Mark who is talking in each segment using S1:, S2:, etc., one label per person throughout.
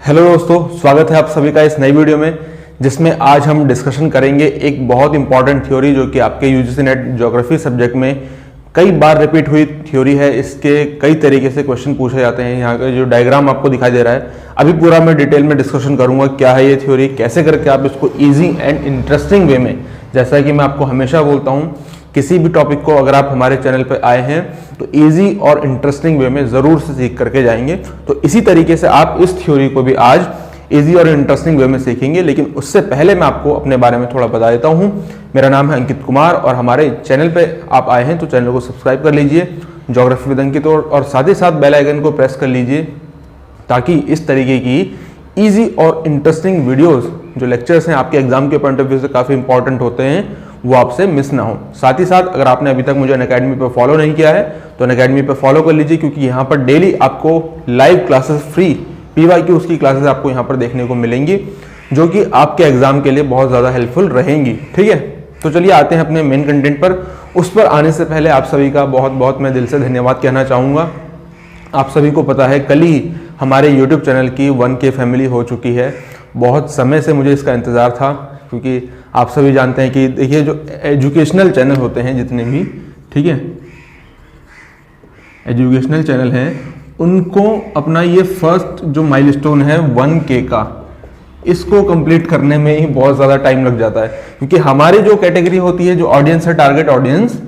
S1: Hello दोस्तों, स्वागत है आप सभी का इस नई वीडियो में, जिसमें आज हम डिस्कशन करेंगे एक बहुत इंपॉर्टेंट थ्योरी जो कि आपके यूजीसी नेट ज्योग्राफी सब्जेक्ट में कई बार रिपीट हुई थ्योरी है। इसके कई तरीके से क्वेश्चन पूछे जाते हैं। यहाँ का जो डायग्राम आपको दिखाई दे रहा है, अभी पूरा मैं डिटेल में डिस्कशन करूंगा क्या है ये थ्योरी, कैसे करके आप इसको ईजी एंड इंटरेस्टिंग वे में, जैसा कि मैं आपको हमेशा बोलता हूँ, किसी भी टॉपिक को अगर आप हमारे चैनल पर आए हैं तो इजी और इंटरेस्टिंग वे में ज़रूर से सीख करके जाएंगे। तो इसी तरीके से आप इस थ्योरी को भी आज इजी और इंटरेस्टिंग वे में सीखेंगे। लेकिन उससे पहले मैं आपको अपने बारे में थोड़ा बता देता हूँ। मेरा नाम है अंकित कुमार और हमारे चैनल पे आप आए हैं तो चैनल को सब्सक्राइब कर लीजिए, ज्योग्राफी विद अंकित, और साथ ही साथ बेल आइकन को प्रेस कर लीजिए ताकि इस तरीके की ईजी और इंटरेस्टिंग वीडियोज़ जो लेक्चर्स हैं आपके एग्जाम के पॉइंट ऑफ व्यू से काफ़ी इंपॉर्टेंट होते हैं, वो आपसे मिस ना हो। साथ ही साथ अगर आपने अभी तक मुझे अनअकैडमी पर फॉलो नहीं किया है तो अनअकैडमी पर फॉलो कर लीजिए, क्योंकि यहाँ पर डेली आपको लाइव क्लासेस फ्री PYQ की क्लासेस आपको यहाँ पर देखने को मिलेंगी, जो कि आपके एग्जाम के लिए बहुत ज़्यादा हेल्पफुल रहेंगी। ठीक है, तो चलिए आते हैं अपने मेन कंटेंट पर। उस पर आने से पहले आप सभी का बहुत बहुत मैं दिल से धन्यवाद कहना चाहूँगा। आप सभी को पता है कल ही हमारे YouTube चैनल की 1K फैमिली हो चुकी है। बहुत समय से मुझे इसका इंतज़ार था, क्योंकि आप सभी जानते हैं कि देखिए जो एजुकेशनल चैनल होते हैं जितने भी, ठीक है, एजुकेशनल चैनल हैं, उनको अपना ये फर्स्ट जो माइलस्टोन है 1K का, इसको कंप्लीट करने में ही बहुत ज़्यादा टाइम लग जाता है। क्योंकि हमारी जो कैटेगरी होती है, जो ऑडियंस है, टारगेट ऑडियंस,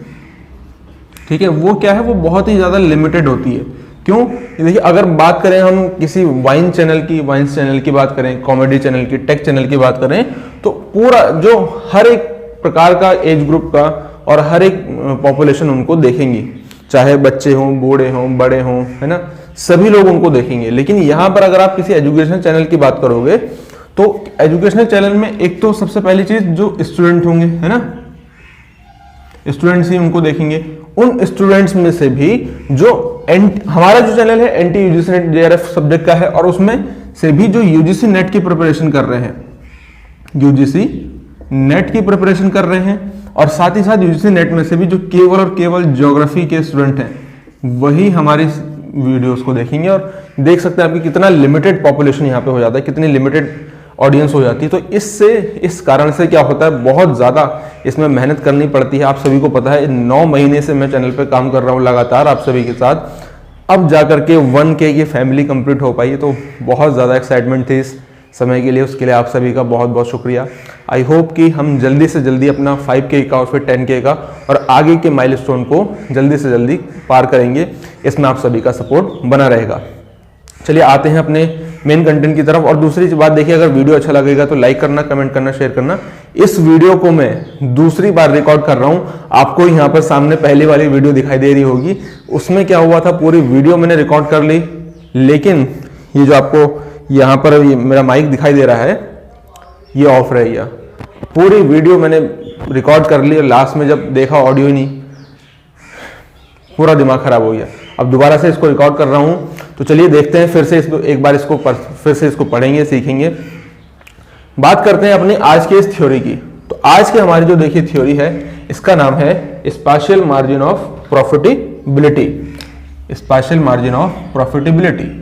S1: ठीक है, वो क्या है, वो बहुत ही ज़्यादा लिमिटेड होती है। क्यों? देखिए, अगर बात करें हम किसी वाइन्स चैनल की बात करें, कॉमेडी चैनल की, टेक चैनल की बात करें, तो पूरा जो हर एक प्रकार का एज ग्रुप का और हर एक पॉपुलेशन उनको देखेंगी, चाहे बच्चे हों, बूढ़े हों, बड़े हों, है ना, सभी लोग उनको देखेंगे। लेकिन यहाँ पर अगर आप किसी एजुकेशनल चैनल की बात करोगे तो एजुकेशनल चैनल में एक तो सबसे पहली चीज जो स्टूडेंट होंगे, है ना, स्टूडेंट्स ही उनको देखेंगे। उन स्टूडेंट्स में से भी जो हमारा जो चैनल है anti UGC net JRF subject का है, और उसमें से भी जो यूजीसी नेट की प्रिपरेशन कर रहे हैं, यूजीसी नेट की प्रिपरेशन कर रहे हैं, और साथ ही साथ यूजीसी नेट में से भी जो केवल और केवल ज्योग्राफी के स्टूडेंट हैं, वही हमारी वीडियोस को देखेंगे। और देख सकते हैं आपकी कितना लिमिटेड पॉपुलेशन यहाँ पे हो जाता है, कितनी लिमिटेड ऑडियंस हो जाती है। तो इस कारण से क्या होता है, बहुत ज़्यादा इसमें मेहनत करनी पड़ती है। आप सभी को पता है 9 महीने से मैं चैनल पे काम कर रहा हूँ लगातार आप सभी के साथ, अब जा करके 1K की फैमिली कंप्लीट हो पाई। तो बहुत ज़्यादा एक्साइटमेंट थी इस समय के लिए, उसके लिए आप सभी का बहुत बहुत शुक्रिया। आई होप कि हम जल्दी से जल्दी अपना 5K का और फिर 10K का और आगे के माइलस्टोन को जल्दी से जल्दी पार करेंगे। इसमें आप सभी का सपोर्ट बना रहेगा। चलिए आते हैं अपने मेन कंटेंट की तरफ। और दूसरी बात देखिए, अगर वीडियो अच्छा लगेगा तो लाइक करना, कमेंट करना, शेयर करना। इस वीडियो को मैं दूसरी बार रिकॉर्ड कर रहा हूं। आपको यहाँ पर सामने पहली वाली वीडियो दिखाई दे रही होगी, उसमें क्या हुआ था, पूरी वीडियो मैंने रिकॉर्ड कर ली, लेकिन ये जो आपको यहाँ पर मेरा माइक दिखाई दे रहा है, ये ऑफ रह गया। पूरी वीडियो मैंने रिकॉर्ड कर ली और लास्ट में जब देखा ऑडियो ही नहीं, पूरा दिमाग खराब हो गया। अब दोबारा से इसको रिकॉर्ड कर रहा हूँ, तो चलिए देखते हैं फिर से इसको एक बार फिर से इसको पढ़ेंगे, सीखेंगे। बात करते हैं अपनी आज के इस थ्योरी की। तो आज की हमारी जो देखिए थ्योरी है, इसका नाम है special margin of profitability. Special margin of profitability.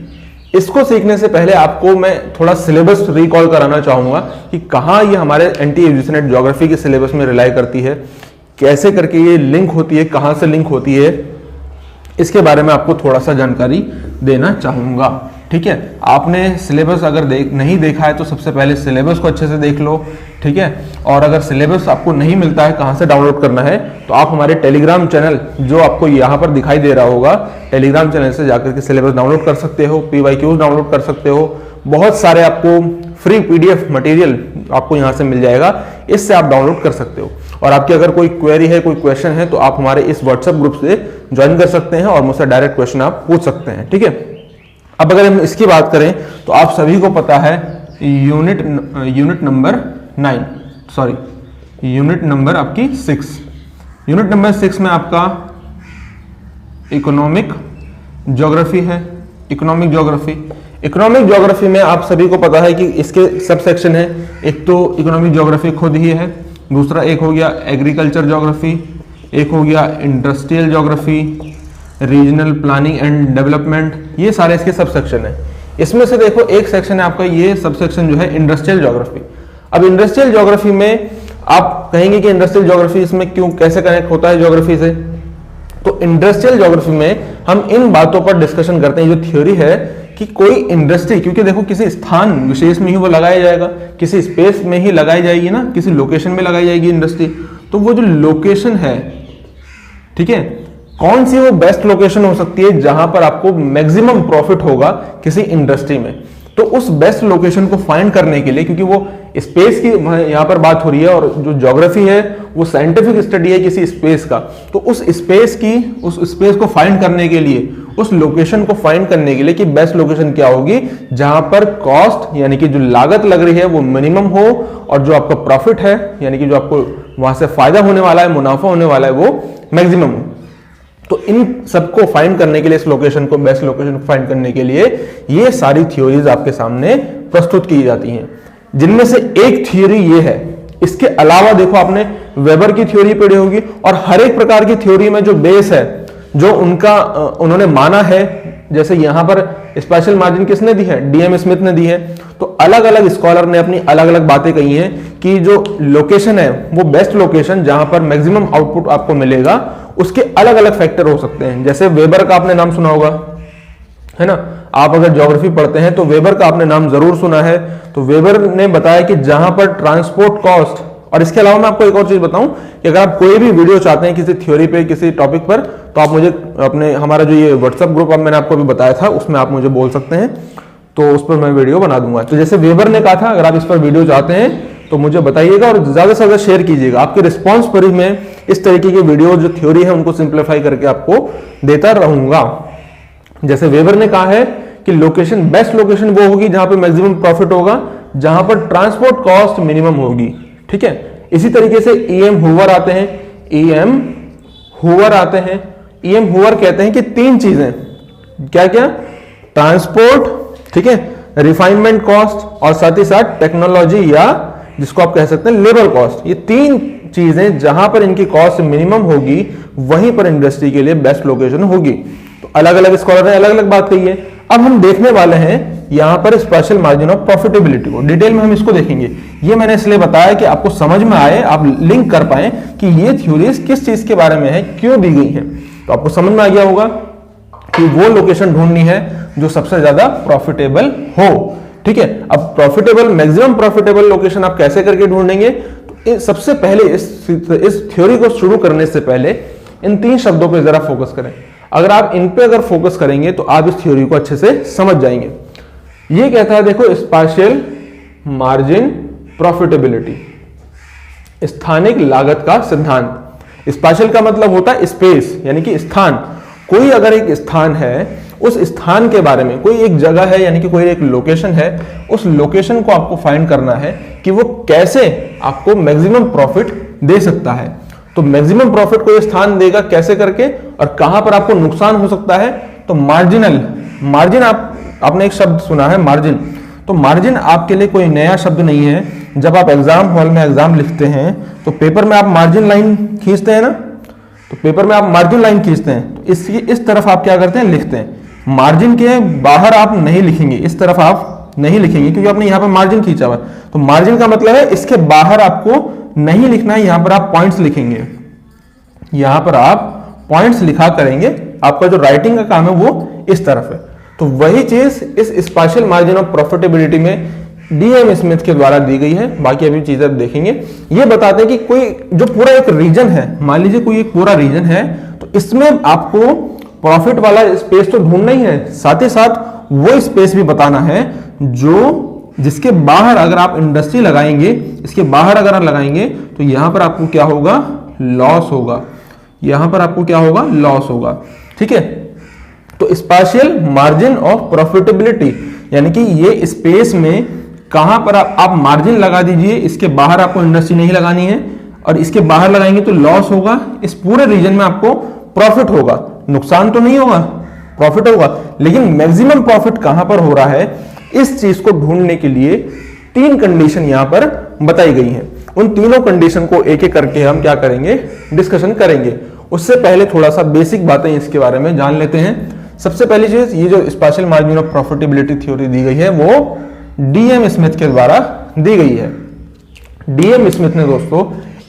S1: इसको सीखने से पहले आपको मैं थोड़ा सिलेबस रिकॉल कराना चाहूंगा कि कहाँ ये हमारे एंटी यूजीसी नेट ज्योग्राफी के सिलेबस में रिलाई करती है, कैसे करके ये लिंक होती है, कहाँ से लिंक होती है, इसके बारे में आपको थोड़ा सा जानकारी देना चाहूंगा। ठीक है, आपने सिलेबस अगर नहीं देखा है तो सबसे पहले सिलेबस को अच्छे से देख लो। ठीक है, और अगर सिलेबस आपको नहीं मिलता है कहाँ से डाउनलोड करना है, तो आप हमारे टेलीग्राम चैनल जो आपको यहाँ पर दिखाई दे रहा होगा, टेलीग्राम चैनल से जाकर के सिलेबस डाउनलोड कर सकते हो, PYQs डाउनलोड कर सकते हो। बहुत सारे आपको फ्री PDF मटेरियल आपको यहाँ से मिल जाएगा, इससे आप डाउनलोड कर सकते हो। और आपकी अगर कोई क्वेरी है, कोई क्वेश्चन है, तो आप हमारे इस व्हाट्सएप ग्रुप से ज्वाइन कर सकते हैं और मुझसे डायरेक्ट क्वेश्चन आप पूछ सकते हैं। ठीक है, अब अगर हम इसकी बात करें तो आप सभी को पता है unit number 9, sorry unit number आपकी 6, यूनिट नंबर 6 में आपका इकोनॉमिक ज्योग्राफी है। इकोनॉमिक ज्योग्राफी में आप सभी को पता है कि इसके सब सेक्शन है। एक तो इकोनॉमिक ज्योग्राफी खुद ही है, दूसरा एक हो गया एग्रीकल्चर ज्योग्राफी, एक हो गया industrial geography, regional planning and development, ये सारे इसके सब सेक्शन है। इसमें से देखो एक सेक्शन है आपका, ये सब सेक्शन जो है इंडस्ट्रियल ज्योग्राफी। अब इंडस्ट्रियल ज्योग्राफी में आप कहेंगे कि इंडस्ट्रियल ज्योग्राफी इसमें क्यों, कैसे कनेक्ट होता है ज्योग्राफी से? तो इंडस्ट्रियल ज्योग्राफी में हम इन बातों पर डिस्कशन करते हैं, जो थ्योरी है कि कोई इंडस्ट्री, क्योंकि देखो किसी स्थान विशेष में ही वो लगाया जाएगा, किसी स्पेस में ही लगाई जाएगी ना, किसी लोकेशन में लगाई जाएगी इंडस्ट्री, तो वो जो लोकेशन है, ठीक है, कौन सी वो बेस्ट लोकेशन हो सकती है जहां पर आपको मैक्सिमम प्रॉफिट होगा किसी इंडस्ट्री में। तो उस बेस्ट लोकेशन को फाइंड करने के लिए, क्योंकि वो स्पेस की यहां पर बात हो रही है और जो ज्योग्राफी है वो साइंटिफिक स्टडी है किसी स्पेस का, तो उस स्पेस को फाइंड करने के लिए, उस लोकेशन को फाइंड करने के लिए कि बेस्ट लोकेशन क्या होगी जहां पर कॉस्ट यानी कि जो लागत लग रही है वो मिनिमम हो और जो आपका प्रॉफिट है यानी कि जो आपको वहां से फायदा होने वाला है, मुनाफा होने वाला है, वो मैक्सिमम हो। तो इन सबको फाइंड करने के लिए, इस लोकेशन को, बेस्ट लोकेशन को फाइंड करने के लिए ये सारी थ्योरीज आपके सामने प्रस्तुत की जाती हैं, जिनमें से एक थ्योरी ये है। इसके अलावा देखो आपने वेबर की थ्योरी पढ़ी होगी, और हर एक प्रकार की थ्योरी में जो बेस है, जो उन्होंने माना है, जैसे यहां पर स्पेशल मार्जिन किसने दी है? डीएम स्मिथ ने दी है। तो अलग अलग स्कॉलर ने अपनी अलग अलग बातें कही हैं कि जो लोकेशन है वो बेस्ट लोकेशन जहां पर मैक्सिमम आउटपुट आपको मिलेगा, उसके अलग अलग फैक्टर हो सकते हैं। जैसे वेबर का आपने नाम सुना होगा, है ना, आप अगर ज्योग्राफी पढ़ते हैं तो वेबर का आपने नाम जरूर सुना है। तो वेबर ने बताया कि जहां पर ट्रांसपोर्ट कॉस्ट, और इसके अलावा मैं आपको एक और चीज बताऊं कि अगर आप कोई भी वीडियो चाहते हैं किसी थ्योरी पे, किसी टॉपिक पर, तो आप मुझे अपने, हमारा जो ये व्हाट्सएप ग्रुप अब मैंने आपको अभी बताया था, उसमें आप मुझे बोल सकते हैं, तो उस पर मैं वीडियो बना दूंगा। तो जैसे वेबर ने कहा था, अगर आप इस पर वीडियो चाहते हैं तो मुझे बताइएगा और ज्यादा से ज्यादा शेयर कीजिएगा। आपके रिस्पॉन्स पर ही मैं इस तरीके की वीडियो, जो थ्योरी है, उनको सिंप्लीफाई करके आपको देता रहूंगा। जैसे वेबर ने कहा है कि लोकेशन, बेस्ट लोकेशन वो होगी जहां पे मैक्सिमम प्रॉफिट होगा, जहां पर ट्रांसपोर्ट कॉस्ट मिनिमम होगी, ठीक है। इसी तरीके से ईएम हूवर आते हैं, ईएम हूवर आते हैं। ईएम हूवर कहते हैं कि तीन चीजें, क्या क्या? ट्रांसपोर्ट, ठीक है, रिफाइनमेंट कॉस्ट, और साथ ही साथ टेक्नोलॉजी, या जिसको आप कह सकते हैं लेबर कॉस्ट। ये तीन चीजें जहां पर इनकी कॉस्ट मिनिमम होगी, वहीं पर इंडस्ट्री के लिए बेस्ट लोकेशन होगी। तो अलग अलग स्कॉलर ने अलग अलग बात कही है। अब हम देखने वाले हैं यहां पर स्पेशल मार्जिन ऑफ प्रॉफिटेबिलिटी को, डिटेल में हम इसको देखेंगे। ये मैंने इसलिए बताया कि आपको समझ में आए, आप लिंक कर पाए कि ये थ्योरीज किस चीज के बारे में है, क्यों दी गई है। तो आपको समझ में आ गया होगा कि वो लोकेशन ढूंढनी है जो सबसे ज्यादा प्रॉफिटेबल हो, ठीक है। अब प्रॉफिटेबल, मैक्सिमम प्रॉफिटेबल लोकेशन आप कैसे करके ढूंढेंगे? तो सबसे पहले इस थ्योरी को शुरू करने से पहले इन तीन शब्दों पे जरा फोकस करें। अगर आप इन पे अगर फोकस करेंगे तो आप इस थ्योरी को अच्छे से समझ जाएंगे। ये कहता है, देखो, स्पेशल मार्जिन प्रॉफिटेबिलिटी, स्थानिक लागत का सिद्धांत। स्पेशल का मतलब होता है स्पेस, यानी कि स्थान। कोई अगर एक स्थान है, उस स्थान के बारे में, कोई एक जगह है यानी कि कोई एक लोकेशन है, उस लोकेशन को आपको फाइंड करना है कि वो कैसे आपको मैक्सिमम प्रॉफिट दे सकता है। तो मैक्सिमम प्रॉफिट को ये स्थान देगा कैसे करके, और कहां पर आपको नुकसान हो सकता है। तो मार्जिनल, मार्जिन, आपने एक शब्द सुना है मार्जिन। तो मार्जिन आपके लिए कोई नया शब्द नहीं है। जब आप एग्जाम हॉल में एग्जाम लिखते हैं तो पेपर में आप मार्जिन लाइन खींचते हैं ना, तो पेपर में आप मार्जिन लाइन खींचते हैं, तो इस तरफ आप क्या करते हैं, लिखते हैं। मार्जिन के बाहर आप नहीं लिखेंगे, इस तरफ आप नहीं लिखेंगे, क्योंकि आपने यहाँ पर मार्जिन खींचा हुआ है। तो मार्जिन का मतलब है इसके बाहर आपको नहीं लिखना है, यहां पर आप पॉइंट्स लिखेंगे, यहां पर आप पॉइंट्स लिखा करेंगे। आपका जो राइटिंग का काम है वो इस तरफ है। तो वही चीज इस स्पेशल मार्जिन ऑफ प्रॉफिटेबिलिटी में डीएम स्मिथ के द्वारा दी गई है। बाकी अभी चीजें आप देखेंगे। ये बताते हैं कि कोई जो पूरा एक रीजन है, मान लीजिए कोई एक पूरा रीजन है, तो इसमें आपको प्रॉफिट वाला स्पेस तो ढूंढना ही है, साथ ही साथ वो स्पेस भी बताना है जिसके बाहर अगर आप इंडस्ट्री लगाएंगे, इसके बाहर अगर आप लगाएंगे तो यहां पर आपको क्या होगा, लॉस होगा। यहां पर आपको क्या होगा, लॉस होगा, ठीक है। तो स्पेशल मार्जिन ऑफ प्रॉफिटेबिलिटी यानी कि ये स्पेस में कहां पर आप मार्जिन लगा दीजिए, इसके बाहर आपको इंडस्ट्री नहीं लगानी है, और इसके बाहर लगाएंगे तो लॉस होगा। इस पूरे रीजन में आपको प्रॉफिट होगा, नुकसान तो नहीं होगा, प्रॉफिट होगा। लेकिन मैक्सिमम प्रॉफिट कहां पर हो रहा है, इस चीज को ढूंढने के लिए तीन कंडीशन यहां पर बताई गई हैं। उन तीनों कंडीशन को एक एक करके हम क्या करेंगे, डिस्कशन करेंगे। उससे पहले थोड़ा सा बेसिक बातें इसके बारे में जान लेते हैं। सबसे पहली चीज, ये जो special margin of profitability theory दी गई है वो डीएम स्मिथ के द्वारा दी गई है। डीएम स्मिथ ने दोस्तों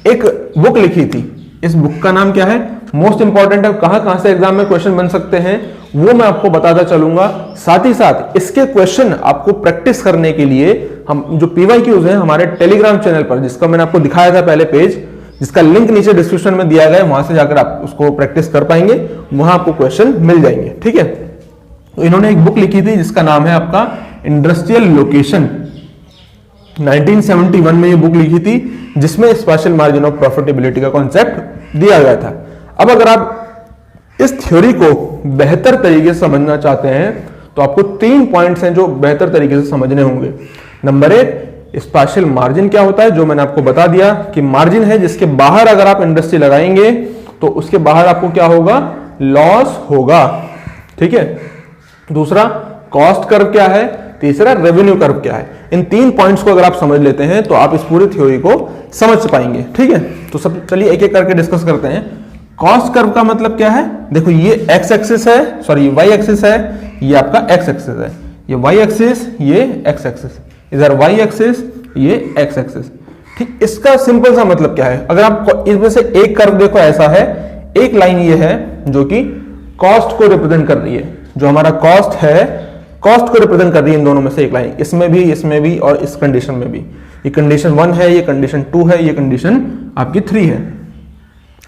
S1: एक बुक लिखी थी, इस बुक का नाम क्या है, मोस्ट इंपॉर्टेंट है, कहां से एग्जाम में क्वेश्चन बन सकते हैं वो मैं आपको बताता चलूंगा। साथ ही साथ इसके क्वेश्चन आपको प्रैक्टिस करने के लिए हम जो पीवाईक्यूज हैं हमारे टेलीग्राम चैनल पर, जिसका मैंने आपको दिखाया था पहले पेज, जिसका लिंक नीचे डिस्क्रिप्शन में दिया गया है, वहां से जाकर आप उसको प्रैक्टिस कर पाएंगे, वहां आपको क्वेश्चन मिल जाएंगे। ठीक है, तो इन्होंने एक बुक लिखी थी जिसका नाम है आपका इंडस्ट्रियल लोकेशन। 1971 में ये बुक लिखी थी जिसमें स्पेशल मार्जिन ऑफ प्रॉफिटेबिलिटी का कॉन्सेप्ट दिया गया था। अब अगर आप इस थ्योरी को बेहतर तरीके से समझना चाहते हैं तो आपको 3 पॉइंट्स हैं जो बेहतर तरीके से समझने होंगे। नंबर 1, स्पेशल मार्जिन क्या होता है, जो मैंने आपको बता दिया कि मार्जिन है जिसके बाहर अगर आप इंडस्ट्री लगाएंगे तो उसके बाहर आपको क्या होगा, लॉस होगा। ठीक है, दूसरा कॉस्ट कर्व क्या है, तीसरा रेवेन्यू कर्व क्या है। इन 3 पॉइंट्स को अगर आप समझ लेते हैं तो आप इस पूरी थ्योरी को समझ पाएंगे। ठीक है, तो सब चलिए एक एक करके डिस्कस करते हैं। कॉस्ट कर्व का मतलब क्या है, देखो ये एक्स एक्सिस है, सॉरी वाई एक्सिस है, ये आपका एक्स एक्सिस है, ये वाई एक्सिस, ये एक्स एक्सिस, इधर वाई एक्सिस, ये एक्स एक्सिस। ठीक, इसका सिंपल सा मतलब क्या है, अगर आप इसमें से एक कर्व देखो ऐसा है, एक लाइन ये है जो कि कॉस्ट को रिप्रेजेंट कर रही है, जो हमारा कॉस्ट है कॉस्ट को रिप्रेजेंट कर रही है इन दोनों में से एक लाइन, इसमें भी और इस कंडीशन में भी। ये कंडीशन 1 है, ये कंडीशन 2 है, ये कंडीशन आपकी 3 है।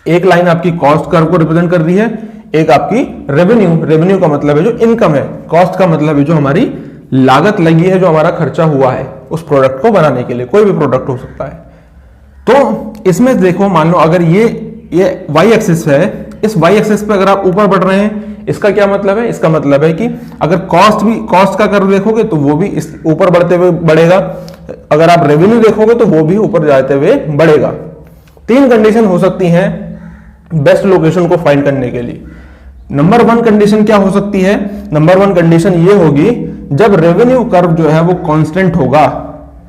S1: एक लाइन आपकी कॉस्ट कर्व को रिप्रेजेंट कर रही है, एक आपकी रेवेन्यू का मतलब है जो इनकम है, कॉस्ट का मतलब है जो हमारी लागत लगी है, जो हमारा खर्चा हुआ है उस प्रोडक्ट को बनाने के लिए, कोई भी प्रोडक्ट हो सकता है। तो इसमें देखो, मान लो अगर ये वाई एक्सिस है, इस वाई एक्सिस पे अगर आप ऊपर बढ़ रहे हैं, इसका क्या मतलब है, इसका मतलब है कि अगर कॉस्ट का कर्व देखोगे तो वो भी इस ऊपर बढ़ते हुए बढ़ेगा, अगर आप रेवेन्यू देखोगे तो वो भी ऊपर जाते हुए बढ़ेगा। 3 कंडीशन हो सकती हैं बेस्ट लोकेशन को फाइंड करने के लिए। नंबर 1 कंडीशन क्या हो सकती है, नंबर 1 कंडीशन ये होगी जब रेवेन्यू कर्व जो है वो कांस्टेंट होगा,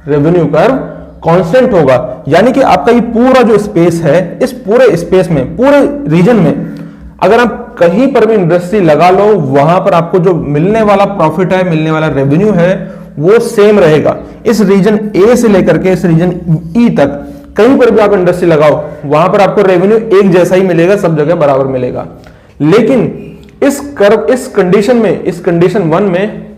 S1: रेवेन्यू कर्व कांस्टेंट होगा, यानी कि आपका ये पूरा जो स्पेस है, इस पूरे स्पेस में, पूरे रीजन में अगर आप कहीं पर भी इंडस्ट्री लगा लो, वहां पर आपको जो मिलने वाला प्रॉफिट है, मिलने वाला रेवेन्यू है वो सेम रहेगा। इस रीजन ए से लेकर के इस रीजन ई तक कहीं पर भी आप इंडस्ट्री लगाओ, वहां पर आपको रेवेन्यू एक जैसा ही मिलेगा, सब जगह बराबर मिलेगा। लेकिन इस कंडीशन 1 में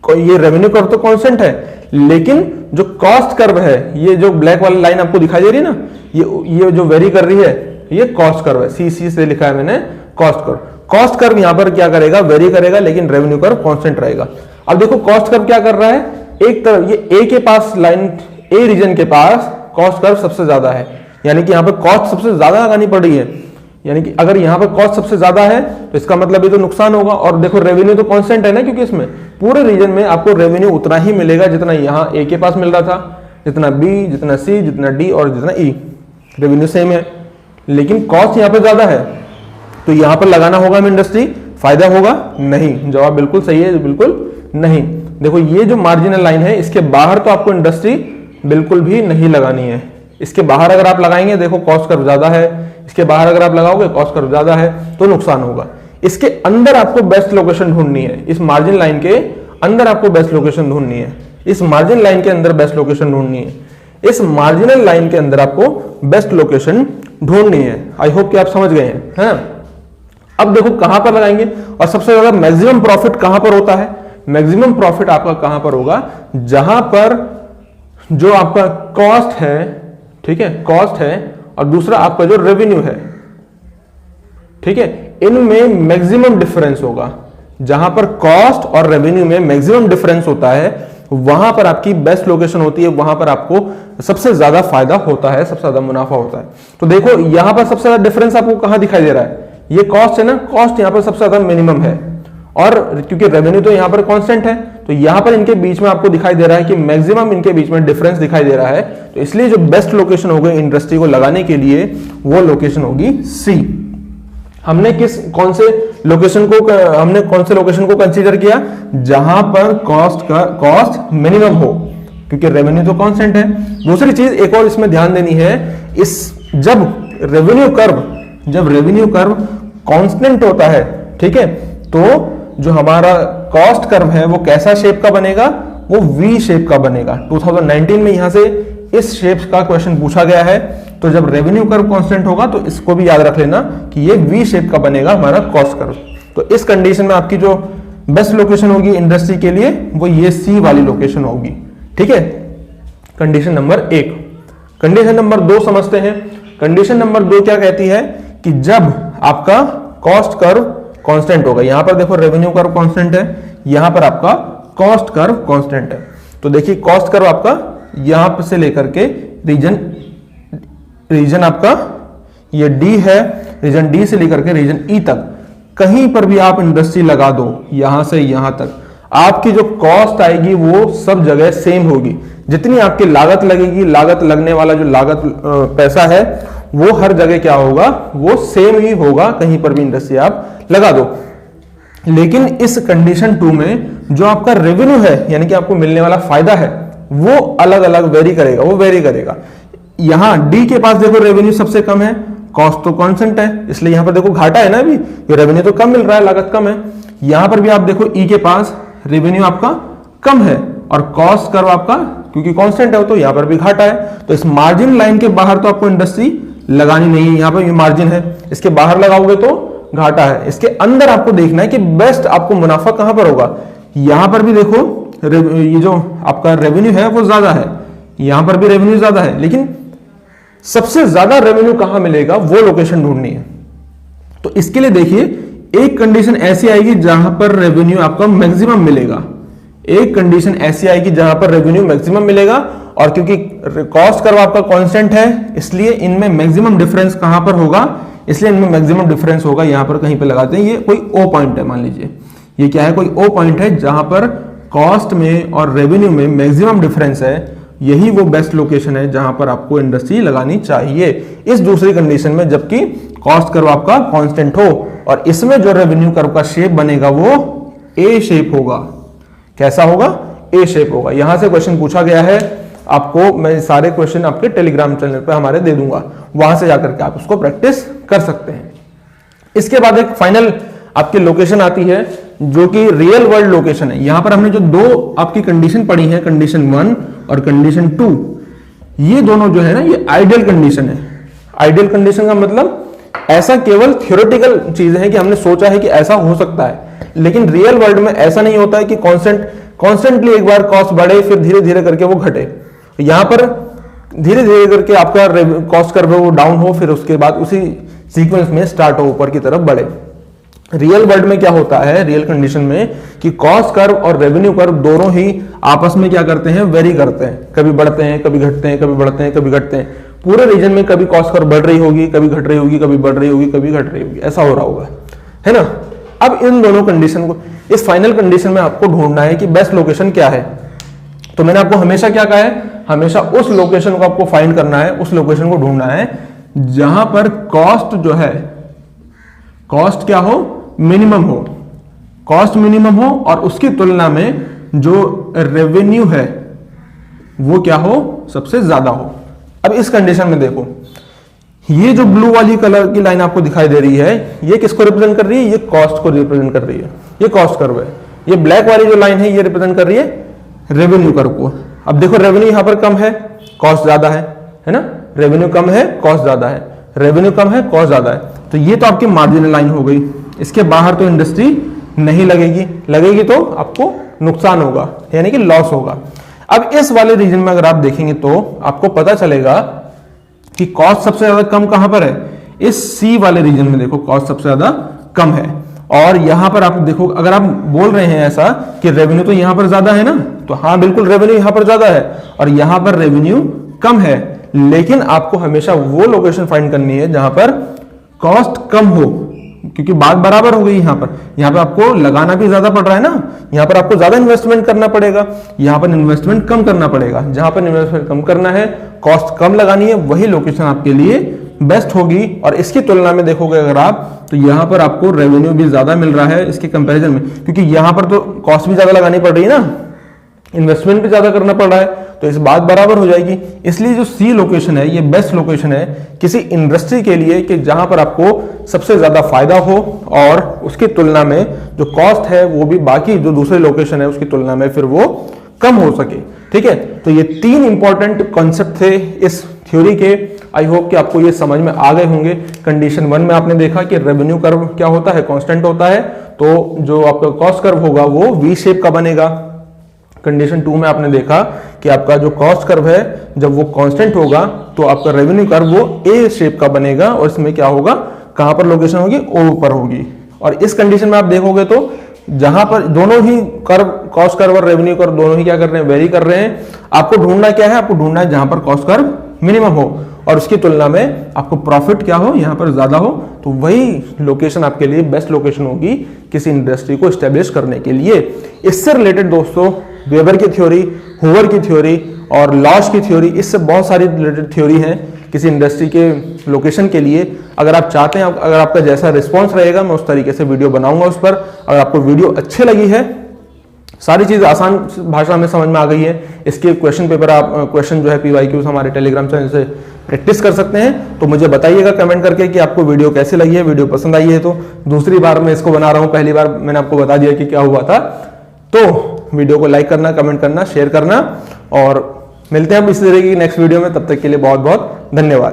S1: ये रेवेन्यू कर्व तो कांस्टेंट है, लेकिन जो कॉस्ट कर्व है, ये जो ब्लैक वाली लाइन आपको दिखाई दे रही है ना, ये जो वेरी कर रही है, ये कॉस्ट कर्व है, सी से लिखा है मैंने कॉस्ट कर्व। कॉस्ट कर्व यहां पर क्या करेगा, वेरी करेगा, लेकिन रेवेन्यू कर्व कांस्टेंट रहेगा। अब देखो कॉस्ट कर्व क्या कर रहा है, एक तरफ ये ए के पास लाइन, ए रीजन के पास कॉस्ट कर्व सबसे ज्यादा है, यानी कि यहां पर कॉस्ट सबसे ज्यादा लगानी पड़ रही है, यानी कि अगर यहां पर कॉस्ट सबसे ज्यादा है तो इसका मतलब ये तो नुकसान होगा। और देखो रेवेन्यू तो कांस्टेंट है ना, क्योंकि इसमें पूरे रीजन में आपको रेवेन्यू उतना ही मिलेगा जितना यहां ए के पास मिल रहा था, जितना बी, जितना सी, जितना डी और जितना ई, रेवेन्यू सेम है, लेकिन कॉस्ट यहां पर ज्यादा है, तो यहां पर लगाना होगा हमें इंडस्ट्री, फायदा होगा नहीं। जवाब बिल्कुल सही है, बिल्कुल नहीं। देखो ये जो मार्जिनल लाइन है, इसके बाहर तो आपको इंडस्ट्री बिल्कुल भी नहीं लगानी है। इसके बाहर अगर आप लगाएंगे, देखो कॉस्ट कर्व ज्यादा है, इसके बाहर अगर आप लगाओगे कॉस्ट कर्व ज्यादा है तो नुकसान होगा। इसके अंदर आपको बेस्ट लोकेशन ढूंढनी है, इस मार्जिन लाइन के अंदर आपको बेस्ट लोकेशन ढूंढनी है, इस मार्जिन लाइन के अंदर बेस्ट लोकेशन ढूंढनी है, इस मार्जिनल लाइन के अंदर आपको बेस्ट लोकेशन ढूंढनी है। आई होप कि आप समझ गए हैं। अब देखो कहां पर लगाएंगे, और सबसे ज्यादा मैक्सिमम प्रॉफिट कहां पर होता है, मैक्सिमम प्रॉफिट आपका कहां पर होगा, जहां पर जो आपका कॉस्ट है, ठीक है, कॉस्ट है, और दूसरा आपका जो रेवेन्यू है, ठीक है, इनमें मैक्सिमम डिफरेंस होगा। जहां पर कॉस्ट और रेवेन्यू में मैक्सिमम डिफरेंस होता है, वहां पर आपकी बेस्ट लोकेशन होती है, वहां पर आपको सबसे ज्यादा फायदा होता है, सबसे ज्यादा मुनाफा होता है। तो देखो यहां पर सबसे ज्यादा डिफरेंस आपको कहां दिखाई दे रहा है, ये कॉस्ट है ना, कॉस्ट यहां पर सबसे ज्यादा मिनिमम है, और क्योंकि रेवेन्यू तो यहां पर कांस्टेंट है, तो यहां पर इनके बीच में आपको दिखाई दे रहा है कि मैक्सिमम इनके बीच में डिफरेंस दिखाई दे रहा है। तो इसलिए जो बेस्ट लोकेशन होगी इंडस्ट्री को लगाने के लिए, वो लोकेशन होगी सी। हमने कौन से लोकेशन को कंसीडर किया, जहां पर कॉस्ट मिनिमम हो, क्योंकि रेवेन्यू तो कांस्टेंट है। दूसरी चीज एक और इसमें ध्यान देनी है, जब रेवेन्यू कर्व कांस्टेंट होता है, ठीक है, तो जो हमारा कॉस्ट कर्व है वो कैसा शेप का बनेगा, वो वी शेप का बनेगा। 2019 में यहां से इस शेप का क्वेश्चन पूछा गया है, तो जब रेवेन्यू कर्व कांस्टेंट होगा तो इसको भी याद रख लेना कि ये वी शेप का बनेगा हमारा कॉस्ट कर्व। तो इस कंडीशन में आपकी जो बेस्ट लोकेशन होगी इंडस्ट्री के लिए वो ये सी वाली लोकेशन होगी। ठीक है, कंडीशन नंबर 1। कंडीशन नंबर 2 समझते हैं। कंडीशन नंबर 2 क्या कहती है कि जब आपका कॉस्ट कर्व कांस्टेंट होगा, यहां पर देखो रेवेन्यू कर्व कांस्टेंट है, यहां पर आपका कॉस्ट कर्व कांस्टेंट है। तो देखिए कॉस्ट कर्व आपका यहां से लेकर के रीजन आपका ये डी है, रीजन डी से लेकर के रीजन ई तक कहीं पर भी आप इंडस्ट्री लगा दो, यहां से यहां तक आपकी जो कॉस्ट आएगी वो सब जगह सेम होगी। जितनी आपकी लागत लगेगी, लागत लगने वाला जो लागत पैसा है वो हर जगह क्या होगा, वो सेम ही होगा, कहीं पर भी इंडस्ट्री आप लगा दो। लेकिन इस कंडीशन 2 में जो आपका रेवेन्यू है, यानी कि आपको मिलने वाला फायदा है, वो अलग अलग वेरी करेगा, वो वेरी करेगा। यहां डी के पास देखो रेवेन्यू सबसे कम है, कॉस्ट तो कांस्टेंट है, इसलिए यहां पर देखो घाटा है ना, अभी ये रेवेन्यू तो कम मिल रहा है, लागत कम है। यहां पर भी आप देखो ई के पास रेवेन्यू आपका कम है और कॉस्ट कर्व आपका क्योंकि कांस्टेंट है तो यहां पर भी घाटा है। तो इस मार्जिन लाइन के बाहर तो आपको इंडस्ट्री लगानी नहीं है, यहां पर ये मार्जिन है, इसके बाहर लगाओगे तो घाटा है। इसके अंदर आपको देखना है कि बेस्ट आपको मुनाफा कहां पर होगा। यहां पर भी देखो ये जो आपका रेवेन्यू है वो ज्यादा है, यहां पर भी रेवेन्यू ज्यादा है, लेकिन सबसे ज्यादा रेवेन्यू कहां मिलेगा वो लोकेशन ढूंढनी है। तो इसके लिए देखिए एक कंडीशन ऐसी आएगी जहां पर रेवेन्यू आपका मैक्सिमम मिलेगा, एक कंडीशन ऐसी आएगी जहां पर रेवेन्यू मैक्सिमम मिलेगा, और क्योंकि कॉस्ट कर्व आपका कांस्टेंट है इसलिए इनमें मैक्सिमम डिफरेंस कहां पर होगा, इसलिए इनमें मैक्सिमम डिफरेंस होगा, यहां पर कहीं पे लगाते हैं। ये कोई ओ पॉइंट है, मान लीजिए ये क्या है, कोई ओ पॉइंट है जहां पर कॉस्ट में और रेवेन्यू में मैक्सिमम डिफरेंस है, यही वो बेस्ट लोकेशन है जहां पर आपको इंडस्ट्री लगानी चाहिए इस दूसरी कंडीशन में, जबकि कॉस्ट कर्व आपका कांस्टेंट हो और इसमें जो रेवेन्यू कर्व का शेप बनेगा वो ए शेप होगा। कैसा होगा, ए शेप होगा। यहां से क्वेश्चन पूछा गया है, आपको मैं सारे क्वेश्चन आपके टेलीग्राम चैनल पे हमारे दे दूंगा, वहां से जाकर के आप उसको प्रैक्टिस कर सकते हैं। इसके बाद एक फाइनल आपकी लोकेशन आती है जो कि रियल वर्ल्ड लोकेशन है। यहां पर हमने जो दो आपकी कंडीशन पढ़ी है, कंडीशन 1 और कंडीशन 2, ये दोनों जो है ना ये आइडियल कंडीशन है। आइडियल कंडीशन का मतलब ऐसा केवल थ्योरेटिकल चीज है कि हमने सोचा है कि ऐसा हो सकता है, लेकिन रियल वर्ल्ड में ऐसा नहीं होता है कि कॉन्स्टेंटली एक बार कॉस्ट बढ़े फिर धीरे धीरे करके वो घटे। यहां पर धीरे धीरे करके आपका कॉस्ट कर्व वो डाउन हो, फिर उसके बाद उसी सीक्वेंस में स्टार्ट हो, ऊपर की तरफ बढ़े। रियल वर्ल्ड में क्या होता है, रियल कंडीशन में, कि कॉस्ट कर्व और रेवेन्यू कर्व दोनों ही आपस में क्या करते हैं, वेरी करते हैं, कभी बढ़ते हैं कभी घटते हैं, कभी बढ़ते हैं कभी घटते हैं। पूरे रीजन में कभी कॉस्ट कर्व बढ़ रही होगी, कभी घट रही होगी, कभी बढ़ रही होगी, कभी घट रही होगी, ऐसा हो रहा होगा, है ना। अब इन दोनों कंडीशन को, इस फाइनल कंडीशन में आपको ढूंढना है कि बेस्ट लोकेशन क्या है। तो मैंने आपको हमेशा क्या कहा है, हमेशा उस लोकेशन को आपको फाइंड करना है, उस लोकेशन को ढूंढना है जहां पर कॉस्ट जो है, कॉस्ट क्या हो, मिनिमम हो, कॉस्ट मिनिमम हो और उसकी तुलना में जो रेवेन्यू है वो क्या हो, सबसे ज्यादा हो। अब इस कंडीशन में देखो, ये जो ब्लू वाली कलर की लाइन आपको दिखाई दे रही है, ये किसको रिप्रेजेंट कर रही है, ये कॉस्ट को रिप्रेजेंट कर रही है, ये कॉस्ट कर्व है। ये ब्लैक वाली जो लाइन है ये रिप्रेजेंट कर रही है रेवेन्यू कर्व को। अब देखो रेवेन्यू यहां पर कम है, कॉस्ट ज्यादा है ना, रेवेन्यू कम है कॉस्ट ज्यादा है, रेवेन्यू कम है कॉस्ट ज्यादा है, तो ये तो आपकी मार्जिनल लाइन हो गई। इसके बाहर तो इंडस्ट्री नहीं लगेगी, लगेगी तो आपको नुकसान होगा, यानी कि लॉस होगा। अब इस वाले रीजन में अगर आप देखेंगे तो आपको पता चलेगा कि कॉस्ट सबसे ज्यादा कम कहां पर है, इस सी वाले रीजन में देखो कॉस्ट सबसे ज्यादा कम है। और यहां पर आप देखो, अगर आप बोल रहे हैं ऐसा कि रेवेन्यू तो यहां पर ज्यादा है ना, तो हाँ बिल्कुल रेवेन्यू यहां पर ज्यादा है और यहां पर रेवेन्यू कम है, लेकिन आपको हमेशा वो लोकेशन फाइंड करनी है जहां पर कॉस्ट कम हो, क्योंकि बात बराबर हो गई। यहां पर आपको लगाना भी ज्यादा पड़ रहा है ना, यहां पर आपको ज्यादा इन्वेस्टमेंट करना पड़ेगा, यहां पर इन्वेस्टमेंट कम करना पड़ेगा। जहां पर इन्वेस्टमेंट कम करना है, कॉस्ट कम लगानी है, वही लोकेशन आपके लिए बेस्ट होगी। और इसकी तुलना में देखोगे अगर आप, तो यहां पर आपको रेवेन्यू भी ज्यादा मिल रहा है इसके कंपैरिजन में, क्योंकि यहां पर तो कॉस्ट भी ज्यादा लगानी पड़ रही है ना, इन्वेस्टमेंट भी ज्यादा करना पड़ रहा है, तो इस बात बराबर हो जाएगी। इसलिए जो सी लोकेशन है ये बेस्ट लोकेशन है किसी इंडस्ट्री के लिए कि जहां पर आपको सबसे ज्यादा फायदा हो और उसकी तुलना में जो कॉस्ट है वो भी बाकी जो दूसरे लोकेशन है उसकी तुलना में फिर वो कम हो सके। ठीक है, तो ये 3 इंपॉर्टेंट कॉन्सेप्ट थे इस थ्योरी के। आई होप कि आपको ये समझ में आ गए होंगे। कंडीशन 1 में आपने देखा कि रेवेन्यू कर्व क्या होता है, कांस्टेंट होता है, तो जो आपका कॉस्ट कर्व होगा वो वी शेप का बनेगा। कंडीशन 2 में आपने देखा कि आपका जो कॉस्ट कर्व है जब वो कांस्टेंट होगा तो आपका रेवेन्यू कर्व वो ए शेप का बनेगा और इसमें क्या होगा, कहां पर लोकेशन होगी, ओ पर होगी। और इस कंडीशन में आप देखोगे तो जहां पर दोनों ही कर्व, कॉस्ट कर्व और रेवेन्यू कर्व दोनों ही क्या कर रहे हैं, वेरी कर रहे हैं। आपको ढूंढना क्या है, आपको ढूंढना है जहां पर कॉस्ट कर्व मिनिमम हो और उसकी तुलना में आपको प्रॉफिट क्या हो, यहां पर ज्यादा हो, तो वही लोकेशन आपके लिए बेस्ट लोकेशन होगी किसी इंडस्ट्री को एस्टेब्लिश करने के लिए। इससे रिलेटेड दोस्तों वेबर की थ्योरी, हूवर की थ्योरी और लॉश की थ्योरी, इससे बहुत सारी रिलेटेड थ्योरी हैं किसी इंडस्ट्री के लोकेशन के लिए। अगर आप चाहते हैं, अगर आपका जैसा रिस्पॉन्स रहेगा मैं उस तरीके से वीडियो बनाऊंगा उस पर। अगर आपको वीडियो अच्छी लगी है, सारी चीज आसान भाषा में समझ में आ गई है, इसके क्वेश्चन पेपर आप क्वेश्चन जो है PYQs हमारे टेलीग्राम चैनल से प्रैक्टिस कर सकते हैं। तो मुझे बताइएगा कमेंट करके कि आपको वीडियो कैसी लगी है, वीडियो पसंद आई है तो। दूसरी बार मैं इसको बना रहा हूं, पहली बार मैंने आपको बता दिया कि क्या हुआ था। तो वीडियो को लाइक करना, कमेंट करना, शेयर करना और मिलते हैं अब इसी तरह की नेक्स्ट वीडियो में। तब तक के लिए बहुत बहुत धन्यवाद।